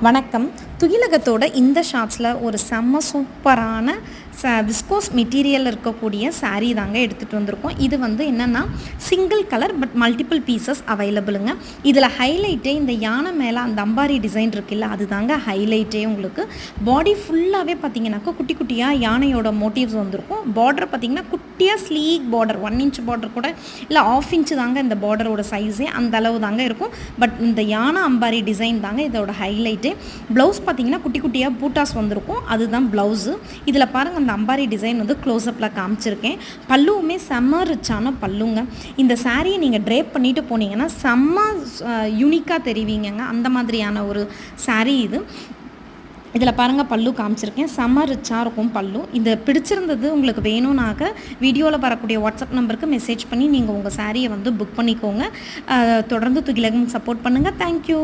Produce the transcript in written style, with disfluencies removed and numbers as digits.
வணக்கம். துகிலகத்தோட இந்த ஷார்ட்ஸில் ஒரு செம்ம சூப்பரான விஸ்கோஸ் மெட்டீரியல் இருக்கக்கூடிய சாரீ தாங்க எடுத்துகிட்டு வந்திருக்கோம். இது வந்து என்னென்னா single colour but multiple pieces அவைலபிளுங்க. இதில் ஹைலைட்டே இந்த யானை மேலே அந்த அம்பாரி டிசைன் இருக்குல்ல, அது தாங்க ஹைலைட்டே. உங்களுக்கு பாடி ஃபுல்லாகவே பார்த்தீங்கன்னாக்கா குட்டி குட்டியாக யானையோட மோட்டிவ்ஸ் வந்திருக்கும். பார்டர் பார்த்திங்கன்னா குட்டியாக ஸ்லீக் பார்டர், 1 இன்ச் பார்டர் கூட இல்லை, 1/2 இன்ச்சு தாங்க இந்த பார்டரோட சைஸே, அந்த அளவு தாங்க இருக்கும். பட் இந்த யானை அம்பாரி டிசைன் தாங்க இதோட ஹைலைட்டே. ப்ளவுஸ் பார்த்திங்கன்னா குட்டி குட்டியாக பூட்டாஸ் வந்திருக்கும், அதுதான் ப்ளவுஸு. இதில் பாருங்கள், அந்த அம்பாரி டிசைன் வந்து க்ளோஸ்அப்பில் காமிச்சிருக்கேன். பல்லுவுமே செம்ம ரிச்சான பல்லுங்க. இந்த சாரியை நீங்கள் ட்ரேப் பண்ணிட்டு போனீங்கன்னா செம்ம யூனிக்காக தெரிவிங்கங்க. அந்த மாதிரியான ஒரு சாரீ இது. இதில் பாருங்கள், பல்லு காமிச்சிருக்கேன், செம்ம ரிச்சாக இருக்கும் பல்லு. இந்த பிடிச்சிருந்தது உங்களுக்கு வேணும்னாக்க வீடியோவில் வரக்கூடிய வாட்ஸ்அப் நம்பருக்கு மெசேஜ் பண்ணி நீங்கள் உங்கள் சாரியை வந்து புக் பண்ணிக்கோங்க. தொடர்ந்து துகிலகம் சப்போர்ட் பண்ணுங்கள். தேங்க்யூ.